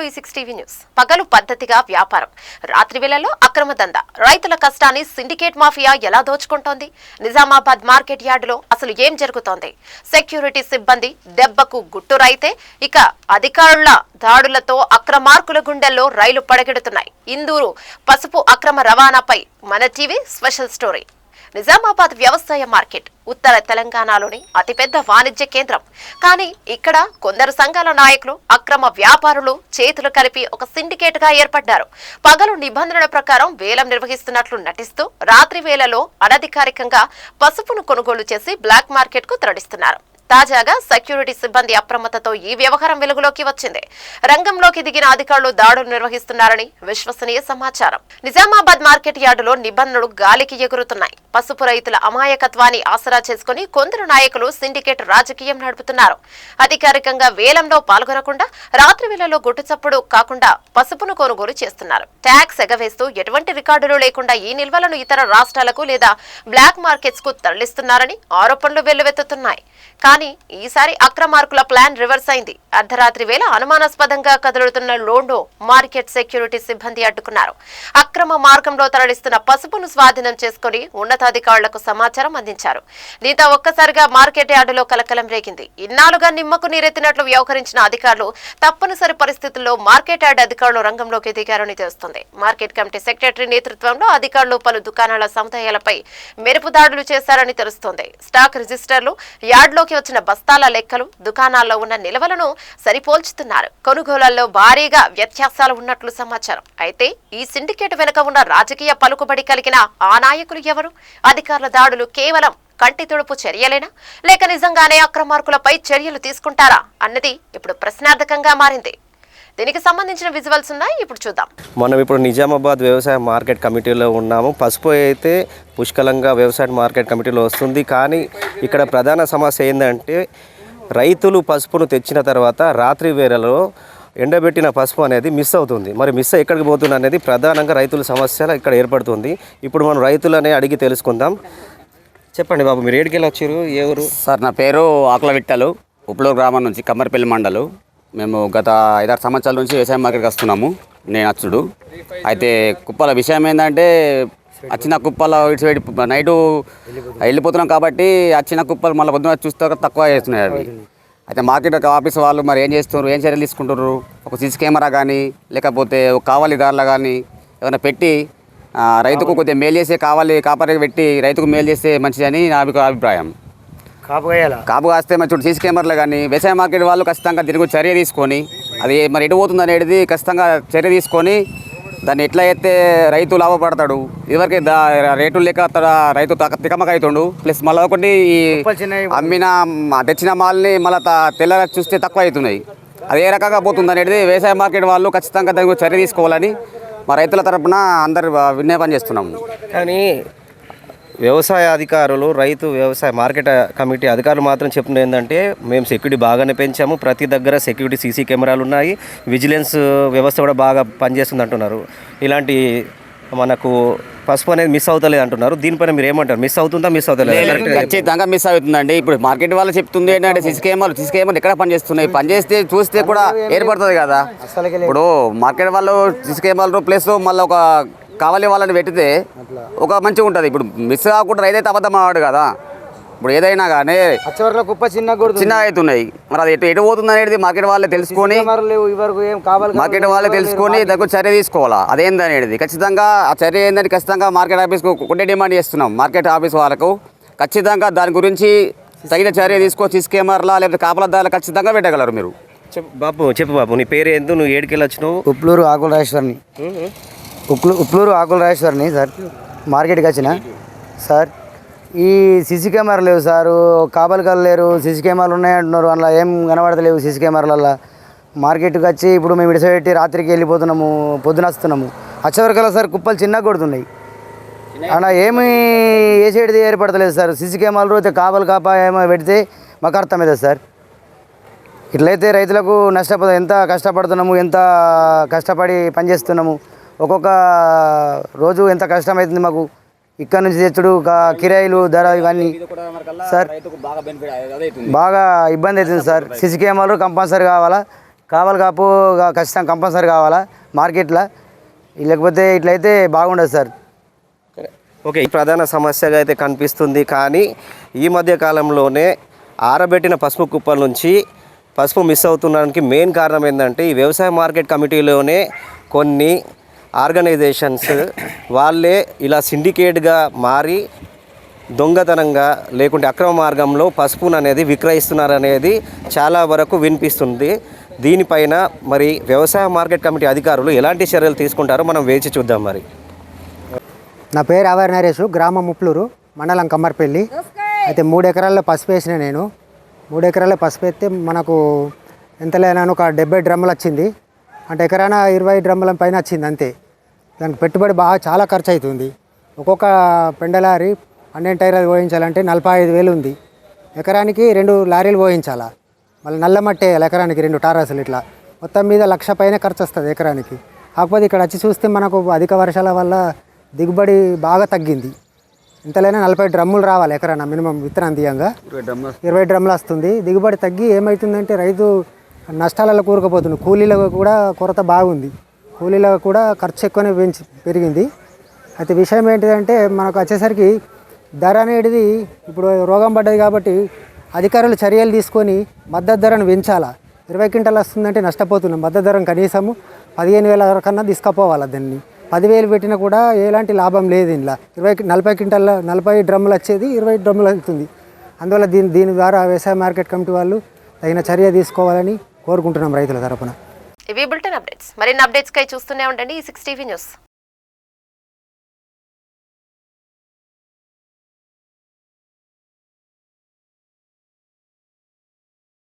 36 TV news. పగలు పద్ధతిగా వ్యాపారం, రాత్రి వేళల్లో అక్రమ దందా, రైతుల కష్టాన్ని సిండికేట్ మాఫియా ఎలా దోచుకుంటోంది? నిజామాబాద్ మార్కెట్ యార్డులో అసలు ఏం జరుగుతోంది? సెక్యూరిటీ సిబ్బంది దెబ్బకు గుట్టురైతే ఇక అధికారుల దాడులతో అక్రమార్కుల గుండెల్లో రైలు పడగెడుతున్నాయి. ఇందూరు పసుపు అక్రమ రవాణాపై మన టీవీ స్పెషల్ స్టోరీ. నిజామాబాద్ వ్యవసాయ మార్కెట్ ఉత్తర తెలంగాణలోని అతిపెద్ద వాణిజ్య కేంద్రం. కానీ ఇక్కడ కొందరు సంఘాల నాయకులు, అక్రమ వ్యాపారులు చేతులు కలిపి ఒక సిండికేట్ గా ఏర్పడ్డారు. పగలు నిబంధనల ప్రకారం వేలం నిర్వహిస్తున్నట్లు నటిస్తూ రాత్రి వేళలో అనధికారికంగా పసుపును కొనుగోలు చేసి బ్లాక్ మార్కెట్ కు తరలిస్తున్నారు. తాజాగా సెక్యూరిటీ సిబ్బంది అప్రమత్తతో ఈ వ్యవహారం వెలుగులోకి వచ్చింది. రంగంలోకి దిగిన అధికారులు దాడులు నిర్వహిస్తున్నారని విశ్వసనీయ సమాచారం. నిజామాబాద్ మార్కెట్ యార్డులో నిబంధనలు గాలికి ఎగురుతున్నాయి. పసుపు రైతుల అమాయకత్వాన్ని ఆసరా చేసుకుని కొందరు నాయకులు సిండికేట్ రాజకీయం నడుపుతున్నారు. అధికారికంగా వేలంలో పాల్గొనకుండా రాత్రి వేళలో గుట్టుచప్పుడు కాకుండా పసుపును కొనుగోలు చేస్తున్నారు. ట్యాక్స్ ఎగవేస్తూ ఎటువంటి రికార్డులు లేకుండా ఈ నిల్వలను ఇతర రాష్ట్రాలకు లేదా బ్లాక్ మార్కెట్స్ కు తరలిస్తున్నారని ఆరోపణలు వెల్లువెత్తుతున్నాయి. కానీ ఈసారి అక్రమార్కుల ప్లాన్ రివర్స్ అయింది. అర్ధరాత్రి వేళ అనుమానాస్పదంగా కదులుతున్న లోండో మార్కెట్ సెక్యూరిటీ సిబ్బంది అడ్డుకున్నారు. అక్రమ మార్గంలో తరలిస్తున్న పసుపును స్వాధీనం చేసుకుని ఉన్నతాధికారులకు సమాచారం అందించారు. దీంతో ఒక్కసారిగా మార్కెట్ యార్డులో కలకలం రేగింది. ఇన్నాళ్లుగా నిమ్మకు నీరెత్తినట్లు వ్యవహరించిన అధికారులు తప్పనిసరి పరిస్థితుల్లో మార్కెట్ యార్డ్ అధికారులు రంగంలోకి దిగారని తెలుస్తుంది. మార్కెట్ కమిటీ సెక్రటరీ నేతృత్వంలో అధికారులు పలు దుకాణాల సముదాయాలపై మెరుపు దాడులు చేశారని తెలుస్తోంది. స్టాక్ రిజిస్టర్లు, యార్డ్లోకి వచ్చిన బస్తాల లెక్కలు, దుకాణాల్లో ఉన్న నిల్వలను సరిపోల్చుతున్నారు. కొనుగోళ్లలో భారీగా వ్యత్యాసాలు ఉన్నట్లు సమాచారం. అయితే ఈ సిండికేట్ వెనుక ఉన్న రాజకీయ పలుకుబడి కలిగిన ఆ నాయకులు ఎవరు? అధికారుల దాడులు కేవలం కంటి తుడుపు చర్యలేనా, లేక నిజంగానే అక్రమార్కులపై చర్యలు తీసుకుంటారా అన్నది ఇప్పుడు ప్రశ్నార్థకంగా మారింది. దీనికి సంబంధించిన విజువల్స్ ఉన్నాయి, ఇప్పుడు చూద్దాం. మనం ఇప్పుడు నిజామాబాద్ వ్యవసాయ మార్కెట్ కమిటీలో ఉన్నాము. పసుపు అయితే పుష్కలంగా వ్యవసాయ మార్కెట్ కమిటీలో వస్తుంది. కానీ ఇక్కడ ప్రధాన సమస్య ఏంటంటే రైతులు పసుపును తెచ్చిన తర్వాత రాత్రి వేళలో ఎండబెట్టిన పసుపు అనేది మిస్ అవుతుంది. మరి మిస్ ఎక్కడికి పోతుంది అనేది ప్రధానంగా రైతుల సమస్య ఇక్కడ ఏర్పడుతుంది. ఇప్పుడు మనం రైతులనే అడిగి తెలుసుకుందాం. చెప్పండి బాబు, మీరు ఏడికి వెళ్ళి వచ్చారు? ఏ ఊరు? సార్, నా పేరు ఆకుల విట్టలు, ఉప్లూరు గ్రామం నుంచి, కమ్మరిపల్లి మండలు. మేము గత 5-6 సంవత్సరాల నుంచి వ్యవసాయ మార్కెట్కి వస్తున్నాము. నేను అచ్చుడు అయితే కుప్పల విషయం ఏంటంటే, వచ్చిన కుప్పల ఇటు నైటు వెళ్ళిపోతున్నాం కాబట్టి వచ్చిన కుప్పలు మళ్ళీ పొద్దున చూస్తే తక్కువ చేస్తున్నాయి అవి. అయితే మార్కెట్ ఆఫీస్ వాళ్ళు మరి ఏం చేస్తున్నారు, ఏం చర్యలు తీసుకుంటారు? ఒక సీసీ కెమెరా కానీ లేకపోతే ఒక కావలిదారులు కానీ ఏమైనా పెట్టి రైతుకు కొద్దిగా మేలు చేసే కాపరికి పెట్టి రైతుకు మేలు చేస్తే మంచిదని నా అభిప్రాయం. కాపు కాస్తే మరి చూడు, సీసీ కెమెరాలు కానీ వ్యవసాయ మార్కెట్ వాళ్ళు ఖచ్చితంగా తిరిగి చర్య తీసుకొని అది మరి ఎటు పోతుంది అనేది ఖచ్చితంగా చర్య తీసుకొని దాన్ని ఎట్లా అయితే రైతు లాభపడతాడు. ఇదివరకే రేట్లు లేక రైతు తికమక అవుతుండు. ప్లస్ మళ్ళీ ఒకటి ఈ తెచ్చిన మాల్ని మళ్ళీ తెల్ల చూస్తే తక్కువ అవుతున్నాయి. అది ఏ రకంగా పోతుంది అనేది వ్యవసాయ మార్కెట్ వాళ్ళు ఖచ్చితంగా దానికి చర్య తీసుకోవాలని మా రైతుల తరపున అందరు విన్నపం చేస్తున్నాము. కానీ వ్యవసాయ అధికారులు, వ్యవసాయ మార్కెట్ కమిటీ అధికారులు మాత్రం చెప్తున్నది ఏంటంటే, మేము సెక్యూరిటీ బాగానే పెంచాము, ప్రతి దగ్గర సెక్యూరిటీ సీసీ కెమెరాలు ఉన్నాయి, విజిలెన్స్ వ్యవస్థ కూడా బాగా పనిచేస్తుంది అంటున్నారు. ఇలాంటి మనకు పసుపు అనేది మిస్ అవుతలేదు అంటున్నారు. దీనిపైన మీరు ఏమంటారు? మిస్ అవుతుందా, మిస్ అవుతలేదు? ఖచ్చితంగా మిస్ అవుతుందండి. ఇప్పుడు మార్కెట్ వాళ్ళు చెప్తుంది ఏంటంటే సీసీ కెమెరాలు ఎక్కడ పనిచేస్తున్నాయి, పనిచేస్తే చూస్తే కూడా ఏర్పడుతుంది కదా. ఇప్పుడు మార్కెట్ వాళ్ళు సీసీ కెమెరాలు ప్లస్ మళ్ళీ ఒక కావాలి వాళ్ళని పెట్టితే ఒక మంచిగా ఉంటుంది. ఇప్పుడు మిస్ కాకుండా రైతైతే అబద్ధం ఆడాడు కదా. ఇప్పుడు ఏదైనా కానీ కుప్ప చిన్న అవుతున్నాయి. మరి అది ఎటు పోతుంది అనేది మార్కెట్ వాళ్ళే తెలుసుకొని దానికి చర్య తీసుకోవాలా అదేందనేది. ఖచ్చితంగా ఆ చర్య ఏందని ఖచ్చితంగా మార్కెట్ ఆఫీస్కు ఒకటే డిమాండ్ చేస్తున్నాం. మార్కెట్ ఆఫీస్ వాళ్ళకు ఖచ్చితంగా దాని గురించి తగిన చర్య తీసుకో, సీసీ కెమెరాల లేకపోతే కాపలదారులు ఖచ్చితంగా పెట్టగలరు. మీరు చెప్పు బాబు, నీ పేరు ఏందో, నువ్వు ఏడికెళ్ళి వచ్చినావు? ఉప్లూరు ఆకుల రాజేశ్వరిని. ఉప్లూరు ఆకుల రాజేశ్వరిని సార్. మార్కెట్కి వచ్చిన సార్, ఈ సీసీ కెమెరా లేవు సారు, కాపలికలు లేరు, సీసీ కెమెరాలు ఉన్నాయంటున్నారు. అందులో ఏం కనబడతలేవు సీసీ కెమెరాలలో. మార్కెట్కి వచ్చి ఇప్పుడు మేము విడిచిపెట్టి రాత్రికి వెళ్ళిపోతున్నాము, పొద్దున వస్తున్నాము. వచ్చేవరకల్లా సార్ కుప్పలు చిన్నగా కొడుతున్నాయి. అలా ఏమి వేసేటిది ఏర్పడతలేదు సార్. సీసీ కెమెరాలు అయితే కాపా ఏమో పెడితే మాకు అర్థమవుతుంది సార్. ఇట్లయితే రైతులకు నష్టపోతాం. ఎంత కష్టపడుతున్నాము, ఎంత కష్టపడి పనిచేస్తున్నాము. ఒక్కొక్క రోజు ఎంత కష్టమవుతుంది మాకు. ఇక్కడ నుంచి తెచ్చుడు, కిరాయిలు, ధర, ఇవన్నీ సార్ బాగా ఇబ్బంది అవుతుంది సార్. సీసీ కెమెరాలు కంపల్సరీ కావాలా. కావాలి కాపు ఖచ్చితంగా కంపల్సరీ కావాలా మార్కెట్లో, లేకపోతే ఇట్లయితే బాగుండదు సార్. ఓకే, ఈ ప్రధాన సమస్యగా అయితే కనిపిస్తుంది. కానీ ఈ మధ్య కాలంలోనే ఆరబెట్టిన పసుపు కుప్పల నుంచి పసుపు మిస్ అవుతుండడానికి మెయిన్ కారణం ఏంటంటే ఈ వ్యవసాయ మార్కెట్ కమిటీలోనే కొన్ని ఆర్గనైజేషన్స్ వాళ్ళే ఇలా సిండికేట్గా మారి దొంగతనంగా లేకుంటే అక్రమ మార్గంలో పసుపును అనేది విక్రయిస్తున్నారనేది చాలా వరకు వినిపిస్తుంది. దీనిపైన మరి వ్యవసాయ మార్కెట్ కమిటీ అధికారులు ఎలాంటి చర్యలు తీసుకుంటారో మనం వేచి చూద్దాం. మరి నా పేరు ఆవర్ నరేష్, గ్రామం ముప్లూరు, మండలం కమ్మర్పల్లి. అయితే 3 ఎకరాల్లో పసుపు వేసిన నేను. 3 ఎకరాల్లో పసుపు వేస్తే మనకు ఎంత లేనాను ఒక 70 డ్రమ్ములు వచ్చింది. అంటే ఎకరాన 20 డ్రమ్ముల పైన వచ్చింది అంతే. దానికి పెట్టుబడి బాగా చాలా ఖర్చు అవుతుంది. ఒక్కొక్క పెండలారీ 12 టైర్లు పోయించాలంటే 45,000 ఉంది. ఎకరానికి 2 లారీలు పోయించాలా, మళ్ళీ నల్ల మట్టి వేయాలి ఎకరానికి 2 టారాసులు. ఇట్లా మొత్తం మీద 1,00,000 పైన ఖర్చు వస్తుంది ఎకరానికి. కాకపోతే ఇక్కడ వచ్చి చూస్తే మనకు అధిక వర్షాల వల్ల దిగుబడి బాగా తగ్గింది. ఇంతలైనా 40 డ్రమ్ములు రావాలి ఎకరాన మినిమం విత్తనం తీయంగా. 20 డ్రమ్ములు వస్తుంది. దిగుబడి తగ్గి ఏమవుతుందంటే రైతు నష్టాలలో కూరుకుపోతుంది. కూలీలకు కూడా కొరత బాగుంది. కూలీలకు కూడా ఖర్చు ఎక్కువనే పెరిగింది. అయితే విషయం ఏంటిదంటే మనకు వచ్చేసరికి ధర అనేది ఇప్పుడు రోగం పడ్డది కాబట్టి అధికారులు చర్యలు తీసుకొని మద్దతు ధరను పెంచాలా. 20 క్వింటాలు వస్తుందంటే నష్టపోతున్నాం. మద్దతు ధరను కనీసము 15,000 కన్నా తీసుకుపోవాలి. దాన్ని 10,000 పెట్టినా కూడా ఎలాంటి లాభం లేదు. ఇంట్లో 40 క్వింటాల 40 డ్రమ్ములు వచ్చేది 20 డ్రమ్ములు అవుతుంది. అందువల్ల దీని ద్వారా వ్యవసాయ మార్కెట్ కమిటీ వాళ్ళు తగిన చర్య తీసుకోవాలని కోరుకుంటున్నాం రైతుల తరపున. ఇవి బులెటిన్ అప్డేట్స్. మరిన్ని అప్డేట్స్ కై చూస్తూనే ఉండండి ఈ 6 టీవీ న్యూస్.